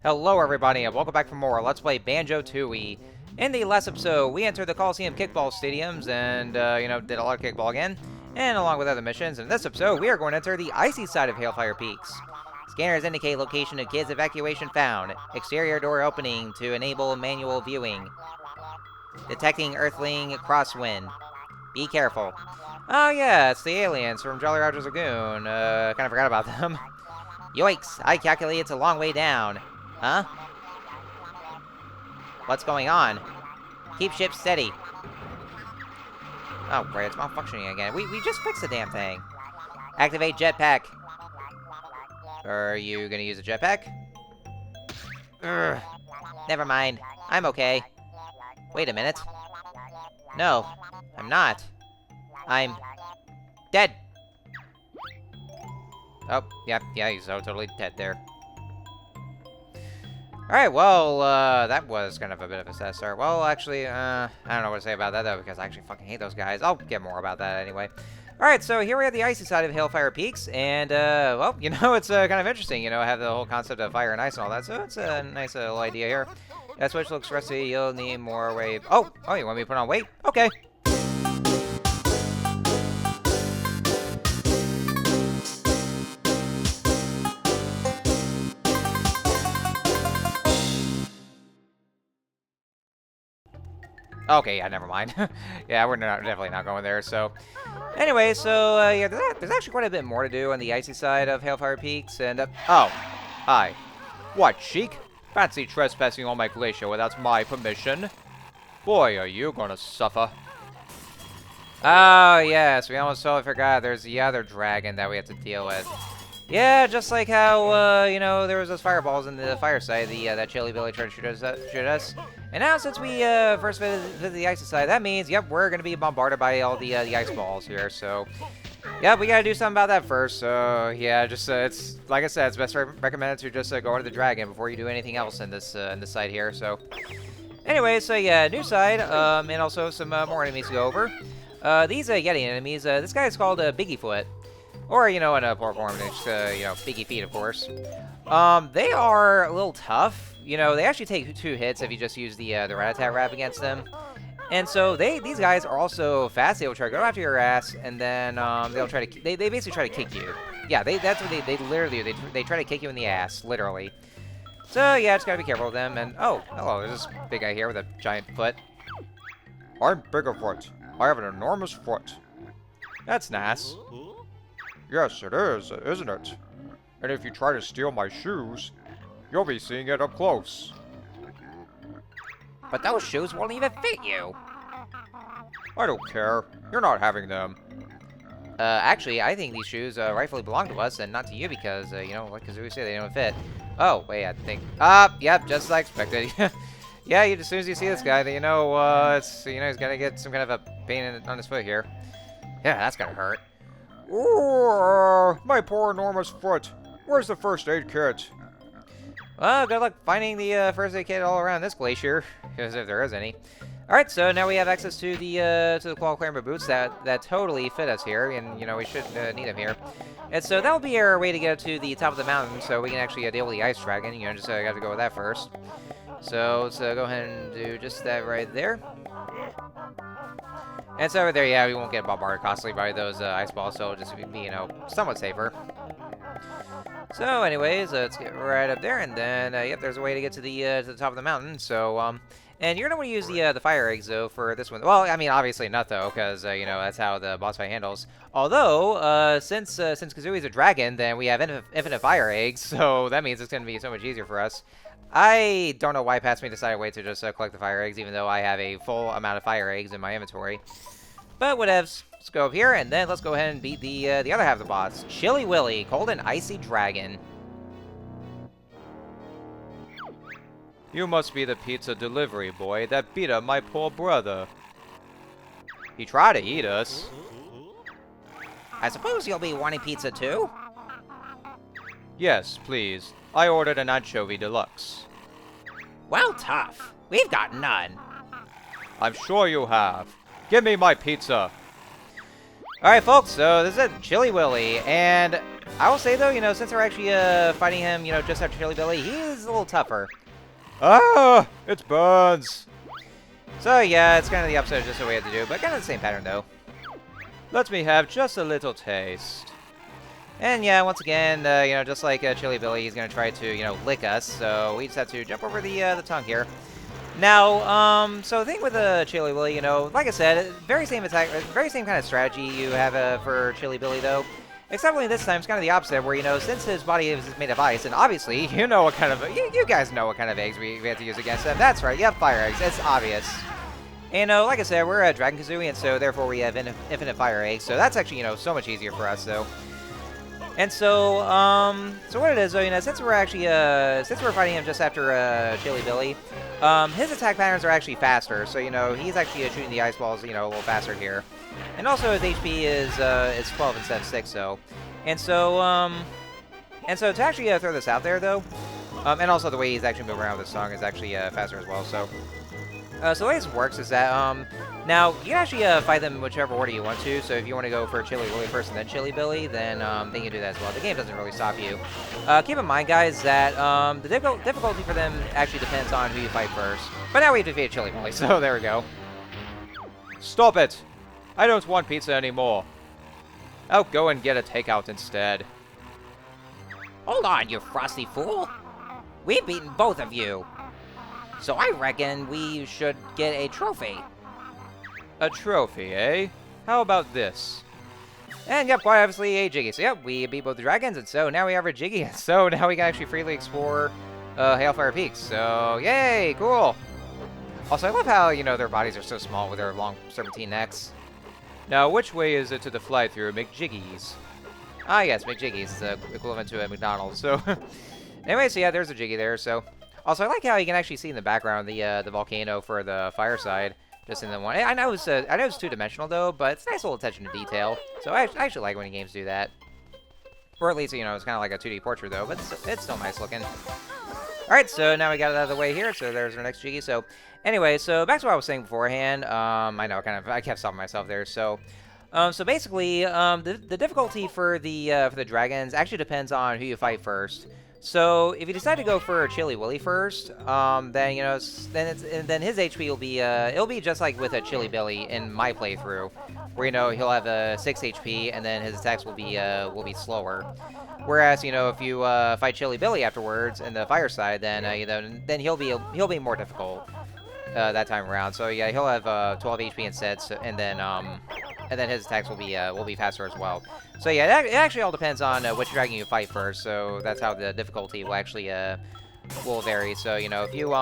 Hello everybody and welcome back for more Let's Play Banjo-Tooie. In the last episode, we entered the Coliseum kickball stadiums and, did a lot of kickball again, and along with other missions. In this episode, we are going to enter the icy side of Hailfire Peaks. Scanners indicate location of kids' evacuation found. Exterior door opening to enable manual viewing. Detecting Earthling crosswind. Be careful. Oh yeah, it's the aliens from Jolly Roger's Lagoon. Kind of forgot about them. Yoicks, I calculate it's a long way down. Huh? What's going on? Keep ship steady. Oh, great, it's malfunctioning again. We just fixed the damn thing. Activate jetpack. Are you gonna use a jetpack? Urgh. Never mind. I'm okay. Wait a minute. No, I'm not. I'm dead. Oh, yeah, he's so totally dead there. Alright, well, that was kind of a bit of a sad start. Well, actually, I don't know what to say about that, though, because I actually fucking hate those guys. I'll get more about that anyway. Alright, so here we have the icy side of Hailfire Peaks, and, well, it's kind of interesting, have the whole concept of fire and ice and all that, so it's a nice little idea here. That switch looks rusty, you'll need more weight. Oh, you want me to put on weight? Okay. Okay, yeah, never mind. Yeah, we're definitely not going there, so... Anyway, so, yeah, there's actually quite a bit more to do on the icy side of Hailfire Peaks, and, oh, hi. What, Sheik? Fancy trespassing on my glacier without my permission? Boy, are you gonna suffer. Oh, yes, we almost totally forgot there's the other dragon that we have to deal with. Yeah, just like how, there was those fireballs in the fire side, that Chili Billy tried to shoot us. And now, since we first visited the icy side, that means, yep, we're going to be bombarded by all the ice balls here, so... Yep, we got to do something about that first, so, yeah, just, it's, like I said, it's best recommended to just go into the dragon before you do anything else in this side here, so... Anyway, so, yeah, new side, and also some more enemies to go over. These Yeti enemies, this guy is called Biggiefoot. Or, in a poor form, it's, Biggie Feet, of course. They are a little tough. They actually take 2 hits if you just use the rat-a-tat rap against them. And so these guys are also fast. They will try to go after your ass, and then they'll try to they basically try to kick you. Yeah, that's what they literally do. They try to kick you in the ass, literally. So yeah, just gotta be careful with them. And oh, hello, there's this big guy here with a giant foot. I'm Biggerfoot. I have an enormous foot. That's nice. Yes, it is, isn't it? And if you try to steal my shoes, you'll be seeing it up close. But those shoes won't even fit you. I don't care. You're not having them. Actually, I think these shoes rightfully belong to us and not to you because, like Kazooie said, they don't fit. Oh, wait, I think... yep, just as I expected. Yeah, as soon as you see this guy, then it's, he's gonna get some kind of a pain on his foot here. Yeah, that's gonna hurt. Ooh, my poor enormous foot. Where's the first aid kit? Well, good luck finding the first aid kit all around this glacier, because if there is any. Alright, so now we have access to the claw climber boots that totally fit us here, and, we should need them here. And so that will be our way to get to the top of the mountain, so we can actually deal with the ice dragon. Just got to go with that first. So let's go ahead and do just that right there. And so over there, yeah, we won't get bombarded constantly by those ice balls, so it'll just be, somewhat safer. So anyways, let's get right up there, and then, yep, there's a way to get to the top of the mountain, so, and you're gonna want to use the fire eggs, though, for this one. Well, I mean, obviously not, though, because, that's how the boss fight handles. Although, since Kazooie's a dragon, then we have infinite fire eggs, so that means it's gonna be so much easier for us. I don't know why Patsme decided to wait to just collect the fire eggs, even though I have a full amount of fire eggs in my inventory. But whatevs. Let's go up here, and then let's go ahead and beat the other half of the boss. Chilly Willy, called an Icy Dragon. You must be the pizza delivery boy that beat up my poor brother. He tried to eat us. I suppose you'll be wanting pizza too? Yes, please. I ordered an anchovy deluxe. Well, tough. We've got none. I'm sure you have. Give me my pizza. Alright, folks, so this is Chilly Willy, and I will say, though, you know, since we're actually fighting him, you know, just after Chili Billy, he is a little tougher. Ah! It burns! So, yeah, it's kind of the opposite of just what we had to do, but kind of the same pattern, though. Let me have just a little taste. And, yeah, once again, you know, just like Chili Billy, he's going to try to, you know, lick us, so we just have to jump over the tongue here. Now, so the thing with Chili Billy, you know, like I said, very same attack, very same kind of strategy you have for Chili Billy, though. Except only this time, it's kind of the opposite, where, you know, since his body is made of ice, and obviously, you know what kind of, you guys know what kind of eggs we have to use against them. That's right, yep, fire eggs, it's obvious. And, like I said, we're a Dragon-Kazooie, and so, therefore, we have infinite fire eggs, so that's actually, you know, so much easier for us, so. And so, so what it is, though, you know, since we're actually, since we're fighting him just after, Chili Billy, his attack patterns are actually faster, so, you know, he's actually shooting the ice balls, you know, a little faster here. And also, his HP is 12 instead of 6, so. And so, to actually throw this out there, though, and also the way he's actually moving around with this song is actually, faster as well, so. So the way this works is that, now, you can actually fight them in whichever order you want to, so if you want to go for Chili Billy first and then Chili Billy, then you can do that as well. The game doesn't really stop you. Keep in mind, guys, that the difficulty for them actually depends on who you fight first. But now we have defeated Chili Billy, so there we go. Stop it! I don't want pizza anymore. I'll go and get a takeout instead. Hold on, you frosty fool. We've beaten both of you. So I reckon we should get a trophy. A trophy, eh? How about this? And yep, quite obviously a Jiggy. So yep, we beat both the dragons, and so now we have a Jiggy. So now we can actually freely explore Hailfire Peaks. So yay, cool. Also, I love how, you know, their bodies are so small with their long serpentine necks. Now, which way is it to the fly-through McJiggies? Ah, yes, McJiggies. It's equivalent to a McDonald's. So anyway, so yeah, there's a Jiggy there. So also, I like how you can actually see in the background the volcano for the fireside. Just in the one. I know it's two-dimensional, though, but it's nice little attention to detail. So I actually like when games do that. Or at least, you know, it's kind of like a 2D portrait, though, but it's still nice looking. Alright, so now we got it out of the way here, so there's our next Jiggy. So anyway, so back to what I was saying beforehand. I know, I kept stopping myself there. So basically, the difficulty for the dragons actually depends on who you fight first. So if you decide to go for Chili Willy first, then you know, then his HP will be it'll be just like with a Chili Billy in my playthrough, where you know he'll have a 6 HP and then his attacks will be slower. Whereas you know if you fight Chili Billy afterwards in the fireside, then you know then he'll be more difficult that time around. So yeah, he'll have 12 HP instead, so, and then his attacks will be faster as well. So yeah, it actually all depends on which dragon you fight first. So that's how the difficulty will actually will vary. So you know if you you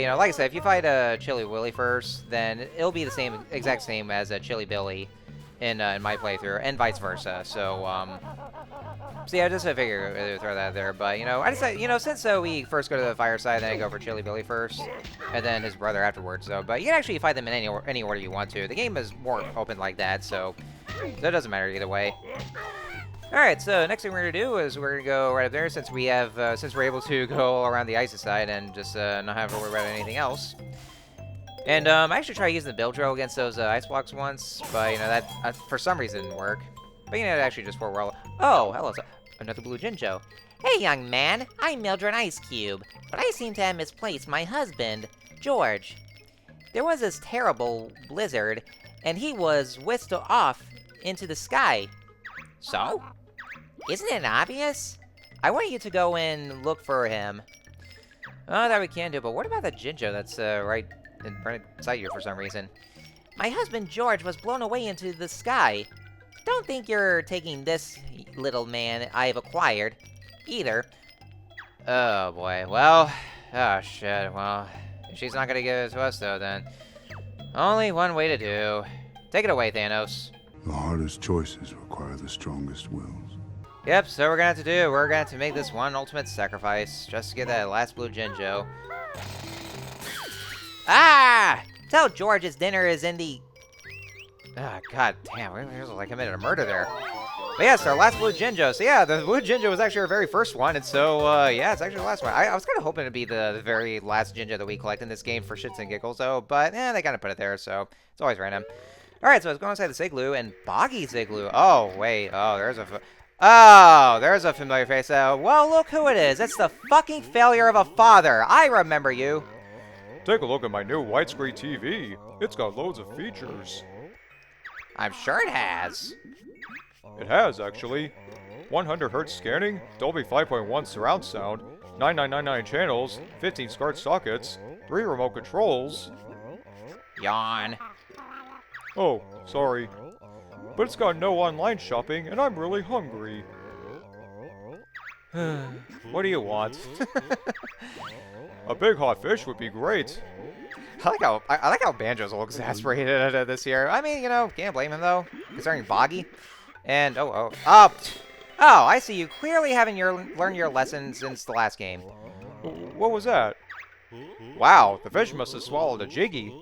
know, like I said, if you fight Chili Willy first, then it'll be the exact same as Chili Billy in my playthrough, and vice versa. So so yeah, just I figure throw that there. But you know, I decided, you know, since we first go to the fireside, then I go for Chili Billy first, and then his brother afterwards. So, but you can actually fight them in any order you want to. The game is more open like that, so it doesn't matter either way. All right, so next thing we're gonna do is we're gonna go right up there since we have since we're able to go around the ice side and just not have to worry about anything else. And I actually tried using the build drill against those ice blocks once, but you know that for some reason didn't work. But you know, it actually just worked well. Oh, hello, another blue Jinjo. Hey, young man, I'm Mildred Ice Cube, but I seem to have misplaced my husband, George. There was this terrible blizzard, and he was whisked off into the sky. So? Isn't it obvious? I want you to go and look for him. Oh, that we can do, but what about the Jinjo that's right inside you for some reason? My husband George was blown away into the sky. Don't think you're taking this little man I've acquired, either. Oh, boy. Well, oh, shit. Well, if she's not gonna give it to us, though, then only one way to do. Take it away, Thanos. The hardest choices require the strongest wills. Yep, so we're gonna have to make this one ultimate sacrifice just to get that last blue Jinjo. Ah! Tell George his dinner is in the... Ah, god damn, we like committed a murder there. But yeah, it's our last blue Jinjo. So yeah, the blue Jinjo was actually our very first one, and so yeah, it's actually the last one. I was kind of hoping it'd be the very last Jinjo that we collect in this game for shits and giggles, though, but they kind of put it there, so it's always random. Alright, so let's go inside the igloo, and Boggy's igloo. Oh, wait. Oh, there's a familiar face. Well, look who it is. It's the fucking failure of a father. I remember you. Take a look at my new widescreen TV. It's got loads of features. I'm sure it has. It has, actually. 100 Hz scanning, Dolby 5.1 surround sound, 9999 channels, 15 SCART sockets, 3 remote controls. Yawn. Oh, sorry. But it's got no online shopping, and I'm really hungry. What do you want? A big hot fish would be great. I like how Banjo's a little exasperated this year. I mean, you know, can't blame him though, considering Boggy. And oh, I see you clearly haven't learned your lesson since the last game. What was that? Wow, the fish must have swallowed a jiggy.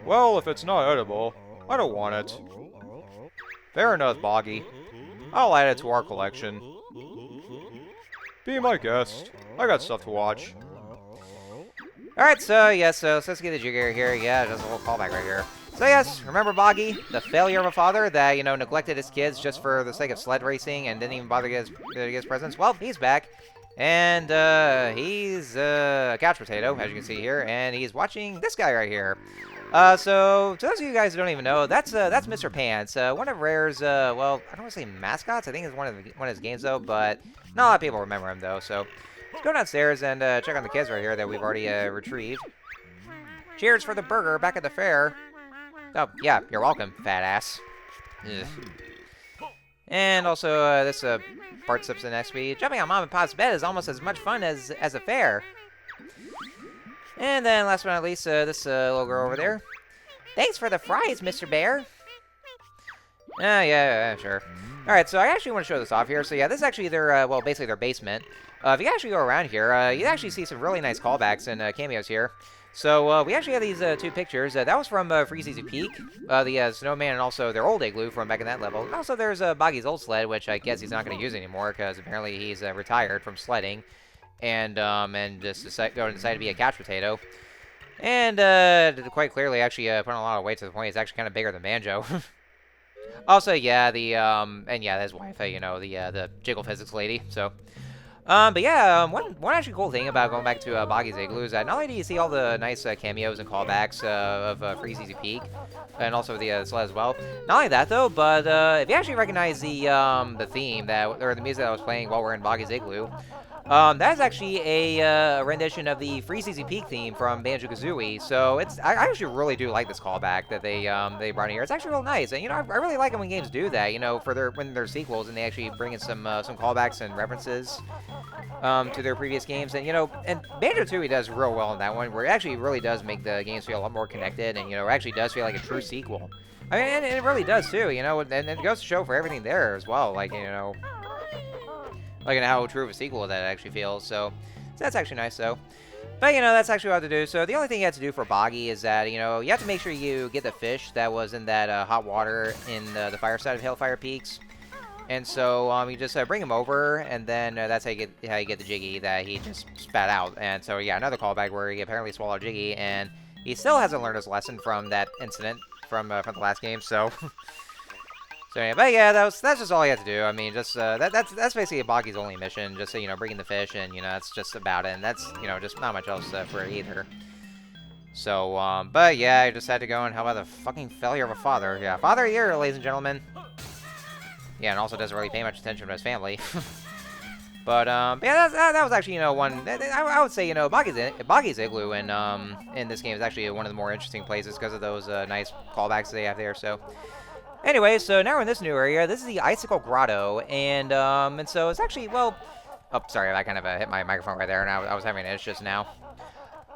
Well, if it's not edible, I don't want it. Fair enough, Boggy. I'll add it to our collection. Be my guest. I got stuff to watch. Alright, so yes, so let's get the jigger here. Yeah, there's a little callback right here. So yes, remember Boggy, the failure of a father that, you know, neglected his kids just for the sake of sled racing and didn't even bother to get his presents? Well, he's back. And he's a couch potato, as you can see here, and he's watching this guy right here. So to those of you guys who don't even know, that's Mr. Pants, one of Rare's, well, I don't want to say mascots. I think it's one of his games though, but not a lot of people remember him though. So let's go downstairs and check on the kids right here that we've already retrieved. Cheers for the burger back at the fair. Oh yeah, you're welcome, fat ass. Ugh. And also this Bart Sips and XP. Jumping on Mom and Pop's bed is almost as much fun as a fair. And then, last but not least, this little girl over there. Thanks for the fries, Mr. Bear. Yeah, sure. Alright, so I actually want to show this off here. So yeah, this is actually their, well, basically their basement. If you actually go around here, you actually see some really nice callbacks and cameos here. So we actually have these 2 pictures. That was from Freezeezy Peak, the snowman, and also their old igloo from back in that level. And also there's Boggy's old sled, which I guess he's not going to use anymore because apparently he's retired from sledding. And just decided to be a couch potato. And quite clearly actually putting a lot of weight to the point he's actually kind of bigger than Banjo. Also, yeah, and yeah, his wife, you know, the jiggle physics lady. So, but yeah, one actually cool thing about going back to Boggy's igloo is that not only do you see all the nice cameos and callbacks of Freezeezy Peak, and also the sled as well. Not only that though, but if you actually recognize the theme or the music that was playing while we're in Boggy's igloo. That is actually a rendition of the Freezeezy Peak theme from Banjo-Kazooie. So I actually really do like this callback that they brought in here. It's actually real nice, and you know I really like it when games do that. You know, when they're sequels and they actually bring in some callbacks and references to their previous games. And you know, and Banjo-Tooie does real well in that one, where it actually really does make the games feel a lot more connected, and you know, it actually does feel like a true sequel. I mean, and it really does too. You know, and it goes to show for everything there as well. Like you know. Like, and how true of a sequel that actually feels. So that's actually nice, though. But, you know, that's actually what I have to do. So the only thing you have to do for Boggy is that, you know, you have to make sure you get the fish that was in that hot water in the fire side of Hailfire Peaks. And so you just bring him over, and then that's how you get the Jiggy that he just spat out. And so, yeah, another callback where he apparently swallowed Jiggy, and he still hasn't learned his lesson from that incident from the last game, so... So yeah, but yeah, that's just all you have to do. I mean, just that's basically Boggy's only mission. Just you know, bringing the fish, and you know, that's just about it. And that's you know, just not much else for it either. So but yeah, I just had to go and how about the fucking failure of a father? Yeah, father here, ladies and gentlemen. Yeah, and also doesn't really pay much attention to his family. But yeah, that was actually you know one. I would say you know Boggy's igloo in this game is actually one of the more interesting places because of those nice callbacks they have there. So. Anyway, so now we're in this new area. This is the Icicle Grotto, and so it's actually, well... Oh, sorry, I kind of hit my microphone right there, and I was having an itch just now.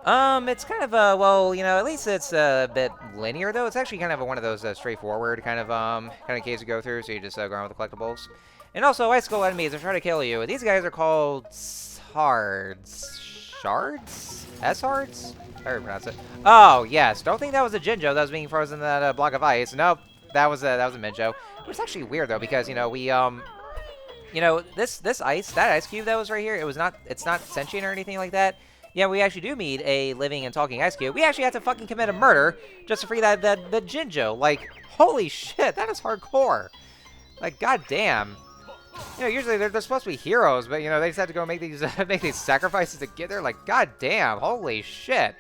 It's kind of, well, you know, at least it's a bit linear, though. It's actually kind of one of those straightforward kind of caves you go through, so you just go around with the collectibles. And also, Icicle enemies are trying to kill you. These guys are called Shards? Shards? S-Hards? How do you pronounce it? Oh, yes. Don't think that was a Jinjo that was being frozen in that block of ice. Nope. That was a Minjo. It was actually weird though because you know we you know that ice cube that was right here. It's not sentient or anything like that. yeah, we actually do meet a living and talking ice cube, we actually have to fucking commit a murder just to free that Jinjo. Like, holy shit, that is hardcore. Like, goddamn. You know, usually they're supposed to be heroes, but you know they just have to go make these make these sacrifices to get there. Like, goddamn, holy shit.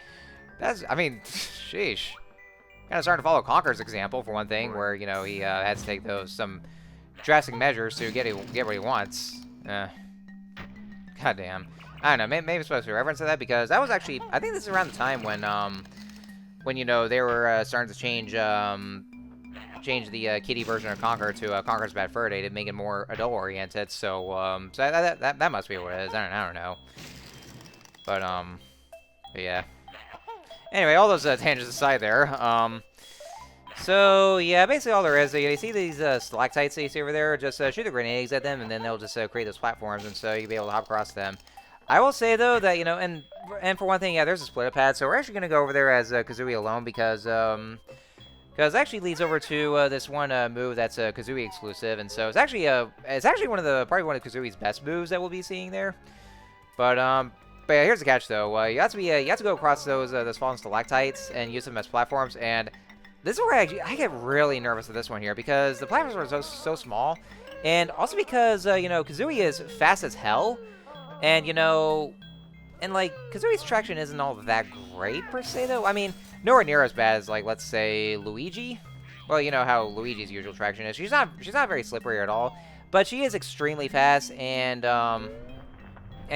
That's, I mean, sheesh. Kind of starting to follow Conker's example for one thing, where you know he has to take some drastic measures to get what he wants. Goddamn. I don't know. Maybe it's supposed to be a reference to that because that was actually, I think this is around the time when you know they were starting to change the kiddie version of Conker to Conker's Bad Fur Day to make it more adult oriented. So so that must be what it is. I don't know. But yeah. Anyway, all those tangents aside there. So yeah, basically all there is, you see these stalactites that you see over there, just shoot the grenades at them, and then they'll just create those platforms, and so you'll be able to hop across them. I will say though that, you know, and for one thing, yeah, there's a split up pad, so we're actually gonna go over there as Kazooie alone because it actually leads over to this one move that's a Kazooie exclusive, and so it's actually probably one of Kazooie's best moves that we'll be seeing there. But yeah, here's the catch though. You have to go across those fallen stalactites and use them as platforms, and this is where I get really nervous with this one here because the platforms are so small, and also because you know, Kazooie is fast as hell, and you know, and like Kazooie's traction isn't all that great per se though. I mean, nowhere near as bad as, like, let's say Luigi. Well, you know how Luigi's usual traction is. She's not very slippery at all, but she is extremely fast, and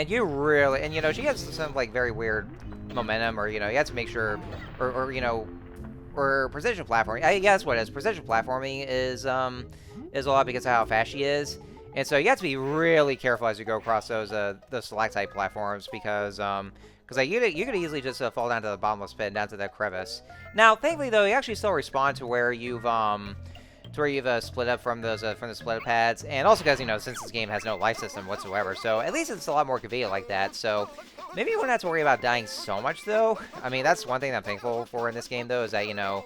you really, and you know, she has some like very weird momentum, or you know, you have to make sure, or you know, or precision platforming. I guess what it is, precision platforming is a lot because of how fast she is, and so you have to be really careful as you go across those stalactite platforms because like you could easily just fall down to the bottomless pit, down to that crevice. Now, thankfully though, you actually still respond to where you've split up from the split up pads, and also because, you know, since this game has no life system whatsoever, so at least it's a lot more convenient like that. So maybe you wouldn't have to worry about dying so much though. I mean, that's one thing I'm thankful for in this game though, is that, you know,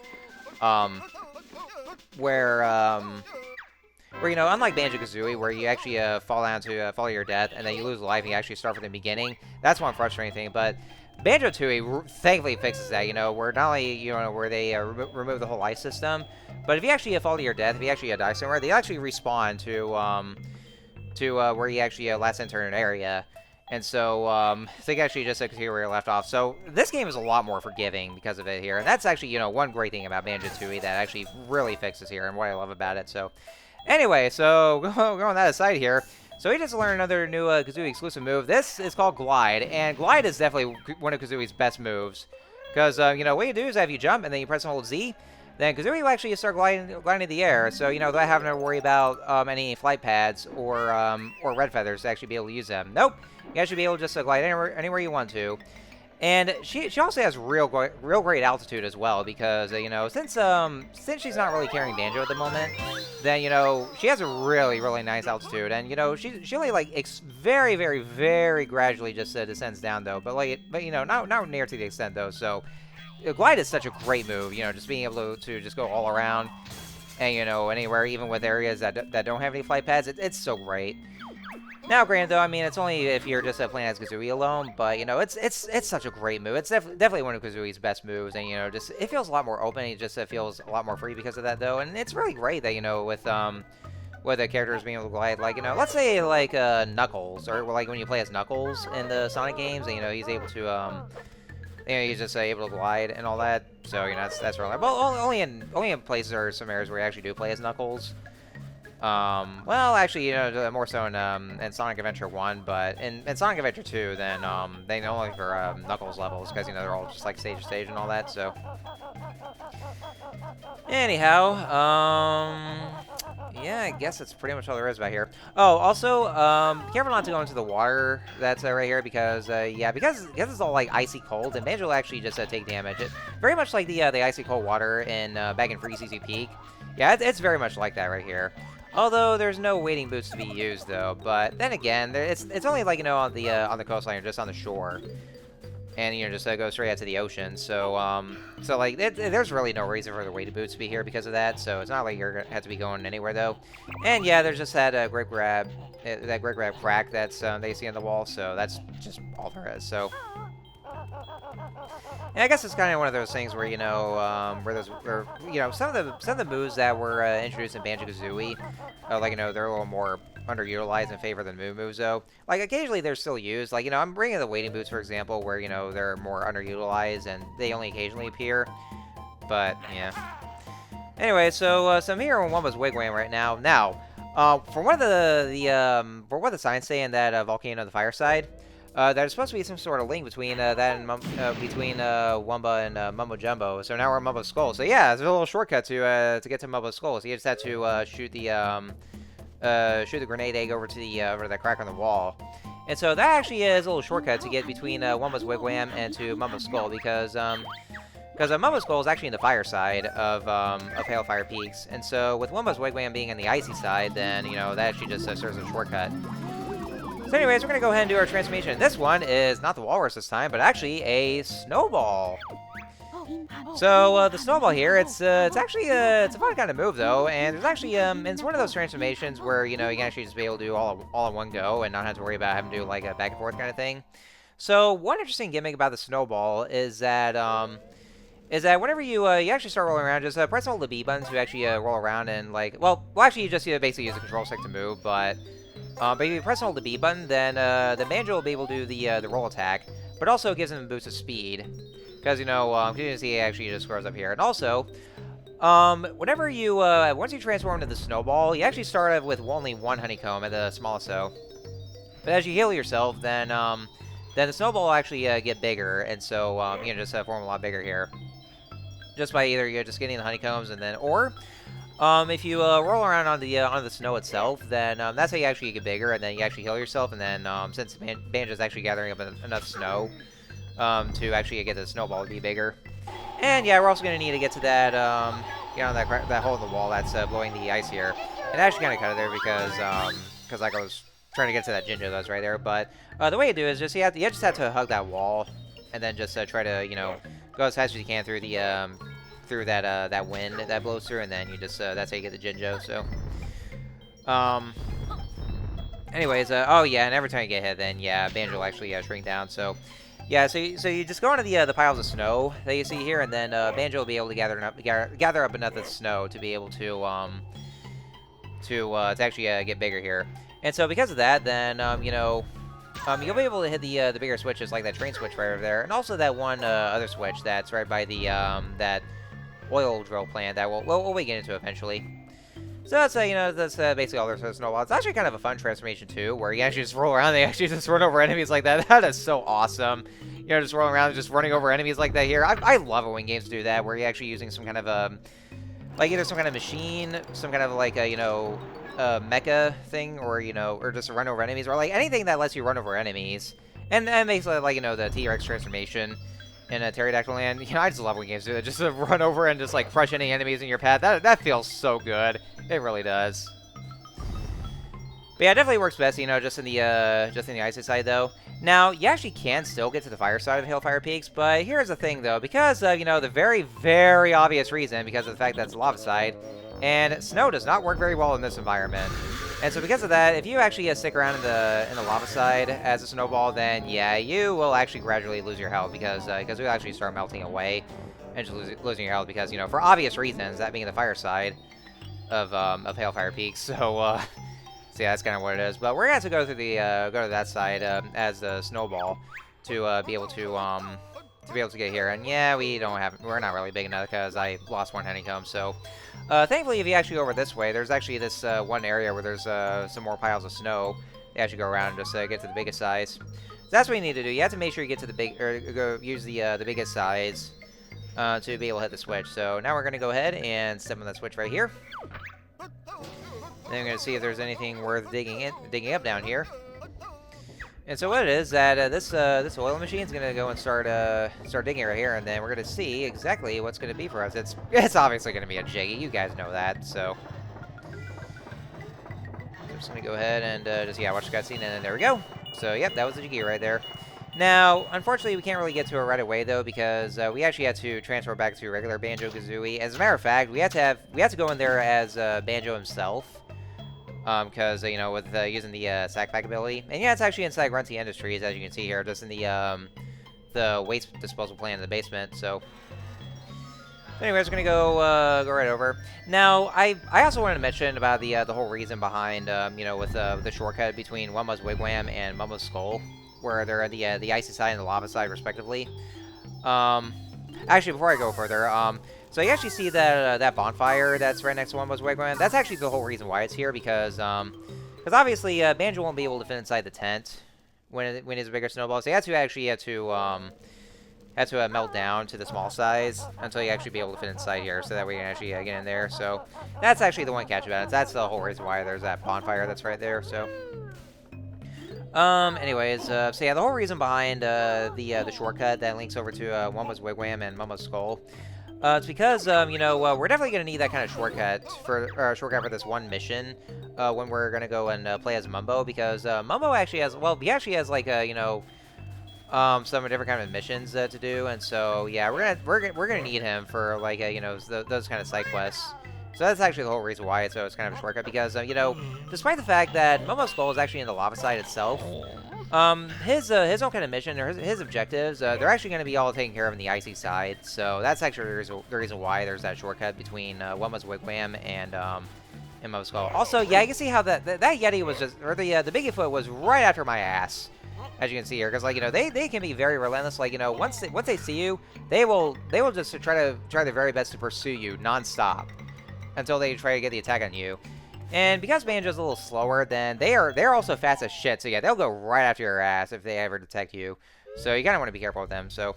where you know, unlike Banjo-Kazooie, where you actually fall down to fall to your death, and then you lose life, and you actually start from the beginning. That's one frustrating thing, but Banjo-Tooie thankfully fixes that, you know, where not only, you know, where they remove the whole life system, but if you actually fall to your death, if you actually die somewhere, they actually respawn to where you actually last entered an area. And so they can actually just continue where you left off. So this game is a lot more forgiving because of it here. And that's actually, you know, one great thing about Banjo-Tooie that actually really fixes here and what I love about it. So anyway, so going that aside here, so we just learned another new Kazooie exclusive move. This is called Glide, and Glide is definitely one of Kazooie's best moves. Because, you know, what you do is if you jump and then you press and hold Z, then Kazooie will actually start gliding in the air. So, you know, without having to worry about any flight pads or red feathers to actually be able to use them. Nope, you actually be able to just glide anywhere you want to. And she also has real great altitude as well, because you know, since she's not really carrying Banjo at the moment, then you know, she has a really nice altitude, and you know, she only like very gradually just descends down though, but you know, not near to the extent though. So Glide is such a great move, you know, just being able to just go all around, and you know, anywhere, even with areas that don't have any flight pads, it's so great. Now, granted, though, I mean, it's only if you're just playing as Kazooie alone, but, you know, it's such a great move. It's definitely one of Kazooie's best moves, and, you know, just, it feels a lot more open, it just feels a lot more free because of that, though, and it's really great that, you know, with the characters being able to glide, like, you know, let's say, like, Knuckles, or, like, when you play as Knuckles in the Sonic games, and, you know, he's able to, you know, he's just able to glide and all that, so, you know, that's really, well, only in places or some areas where you actually do play as Knuckles. Well, actually, you know, more so in Sonic Adventure 1, but in Sonic Adventure 2, then, they know only for, Knuckles levels, because, you know, they're all just, like, stage to stage and all that, so. Anyhow, yeah, I guess that's pretty much all there is about here. Oh, also, be careful not to go into the water that's right here, because, yeah, because it's all, like, icy cold, and Banjo will actually just take damage. Very much like the icy cold water in, back in Free CC Peak. Yeah, it's very much like that right here. Although there's no wading boots to be used though, but then again, it's only like, you know, on the coastline or just on the shore, and you know, just go straight out to the ocean. So so like there's really no reason for the wading boots to be here because of that. So it's not like you're gonna have to be going anywhere though. And yeah, there's just that great grab crack that's that you see on the wall. So that's just all there is. So And I guess it's kind of one of those things where, some of the moves that were introduced in Banjo-Kazooie, like, they're a little more underutilized in favor of the new moves, though. Like, occasionally they're still used. Like, I'm bringing the waiting boots, for example, where, they're more underutilized and they only occasionally appear. But, yeah. Anyway, so I'm here on Wumba's Wigwam right now. Now, for one of the signs saying that Volcano of the Fireside, there's supposed to be some sort of link between that and Wumba and Mumbo Jumbo. So now we're on Mumbo's Skull. So yeah, there's a little shortcut to get to Mumbo's Skull. So you just have to shoot the grenade egg over to that crack on the wall. And so that actually is a little shortcut to get between Wumba's Wigwam and to Mumbo's Skull because Mumbo's Skull is actually in the fire side of Hailfire Peaks. And so with Wumba's Wigwam being in the icy side, then that actually just serves as a shortcut. So anyways, we're going to go ahead and do our transformation. This one is not the walrus this time, but actually a snowball. So the snowball here, it's actually it's a fun kind of move though, and there's actually it's one of those transformations where you can actually just be able to do all in one go and not have to worry about having to do like a back and forth kind of thing. So one interesting gimmick about the snowball is that whenever you actually start rolling around, just press all the B buttons to actually roll around and actually you just basically use the control stick to move, but if you press hold the B button, then the Banjo will be able to do the roll attack, but also it gives him a boost of speed. Because, you can see it actually just scrolls up here. And also, whenever you, once you transform into the snowball, you actually start with only one honeycomb at the smallest so. But as you heal yourself, then the snowball will actually get bigger, and so you can just form a lot bigger here. Just by either just getting the honeycombs, and then, or if you roll around on the snow itself, then that's how you actually get bigger, and then you actually heal yourself, and then since Banjo's actually gathering up enough snow to actually get the snowball to be bigger. And yeah, we're also going to need to get to that, that hole in the wall that's blowing the ice here. And I actually kind of cut it there because like I was trying to get to that Jinjo that's right there. But the way you do it is just you just have to hug that wall, and then just try to go as fast as you can through the through that wind that blows through, and then you just that's how you get the Jinjo. So anyways, oh yeah, and every time you get hit, then yeah, Banjo will actually shrink down. So yeah, so you just go onto the piles of snow that you see here, and then Banjo will be able to gather up enough of the snow to be able to actually get bigger here. And so because of that, then you'll be able to hit the bigger switches like that train switch right over there, and also that one other switch that's right by the that oil drill plant that we'll get into eventually. So that's that's basically all there's to Snowball. It's actually kind of a fun transformation too, where you actually just roll around. They actually just run over enemies like that. That is so awesome. Just rolling around and just running over enemies like that here. I love it when games do that, where you're actually using some kind of like either some kind of machine, some kind of like a mecha thing, or just run over enemies, or like anything that lets you run over enemies. And basically like the T-Rex transformation in a Pterodactyl Land. I just love when games do that. Just to run over and just like crush any enemies in your path. That feels so good. It really does. But yeah, it definitely works best, just in the icy side though. Now, you actually can still get to the fire side of Hailfire Peaks, but here's the thing though, because the very, very obvious reason, because of the fact that it's lava side, and snow does not work very well in this environment. And so because of that, if you actually stick around in the lava side as a snowball, then yeah, you will actually gradually lose your health because you'll actually start melting away and just losing your health because, for obvious reasons, that being the fire side of Hailfire Peaks. So yeah, that's kind of what it is. But we're gonna have to go through go to that side as the snowball to be able to get here. And yeah, we're not really big enough because I lost one honeycomb. So thankfully, if you actually go over this way, there's actually this one area where there's some more piles of snow. You actually go around and just get to the biggest size. So that's what you need to do. You have to make sure you get to the use the biggest size to be able to hit the switch. So now we're gonna go ahead and step on that switch right here. Then we're going to see if there's anything worth digging up down here. And so what it is that this oil machine is going to go and start digging right here, and then we're going to see exactly what's going to be for us. It's obviously going to be a Jiggy. You guys know that. So I'm just going to go ahead and watch the cutscene, and then there we go. So yep, that was the Jiggy right there. Now, unfortunately, we can't really get to it right away though, because we actually had to transfer back to regular Banjo-Kazooie. As a matter of fact, we had to go in there as Banjo himself. Because, with using the sack pack ability. And yeah, it's actually inside Grunty Industries, as you can see here, just in the the waste disposal plant in the basement. So, anyways, we're gonna go right over. Now, I also wanted to mention about the whole reason behind you know, with the shortcut between Wumma's Wigwam and Mumma's Skull, where they're the icy side and the lava side respectively. Actually, before I go further, so you actually see that that bonfire that's right next to Wumma's Wigwam. That's actually the whole reason why it's here, because obviously Banjo won't be able to fit inside the tent when it's a bigger snowball. So you had to melt down to the small size until you actually be able to fit inside here, so that we can actually get in there. So that's actually the one catch about it. That's the whole reason why there's that bonfire that's right there. So. Anyways, so yeah, the whole reason behind the shortcut that links over to Wumma's Wigwam and Mumma's Skull, it's because you know, we're definitely gonna need that kind of shortcut for this one mission when we're gonna go and play as Mumbo, because Mumbo actually has, well, he actually has like you know, some different kind of missions to do, and so yeah, we're gonna need him for like you know, those kind of side quests. So that's actually the whole reason why it's kind of a shortcut, because, you know, despite the fact that Momo's Skull is actually in the lava side itself, his own kind of mission, or his objectives, they're actually going to be all taken care of in the icy side. So that's actually the reason why there's that shortcut between Wumma's Wigwam and Momo's Skull. Also, yeah, you can see how that Yeti was just, or the Bigfoot was right after my ass, as you can see here, because, like, you know, they can be very relentless. Like, you know, once they see you, they will just try their very best to pursue you nonstop until they try to get the attack on you. And because Banjo's a little slower, then they're also fast as shit. So yeah, they'll go right after your ass if they ever detect you. So you kind of want to be careful with them. So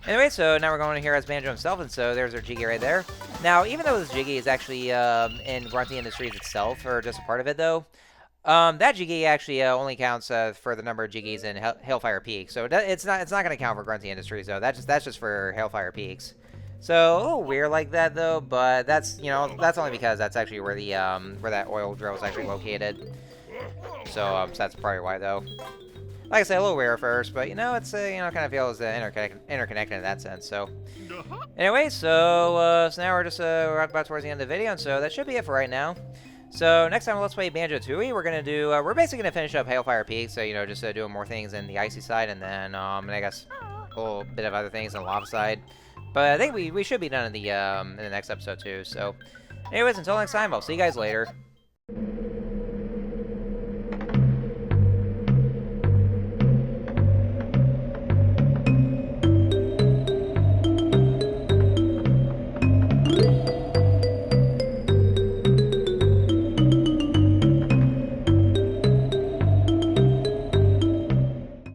anyway, so now we're going here as Banjo himself, and so there's our Jiggy right there. Now, even though this Jiggy is actually in Grunty Industries itself, or just a part of it though, that Jiggy actually only counts for the number of Jiggies in Hailfire Peak. So it's not going to count for Grunty Industries though. That's just for Hailfire Peaks. So a little weird like that though, but that's, you know, that's only because that's actually where the where that oil drill is actually located. So that's probably why though. Like I said, a little weird at first, but you know, it's you know, kind of feels interconnected in that sense. So anyway, so now we're about towards the end of the video, and so that should be it for right now. So next time, let's play Banjo-Tooie. We're gonna do we're basically gonna finish up Hailfire Peak. So you know, just doing more things in the icy side, and then I guess a little bit of other things on the lava side. But I think we should be done in the next episode too. So anyways, until next time, I'll see you guys later.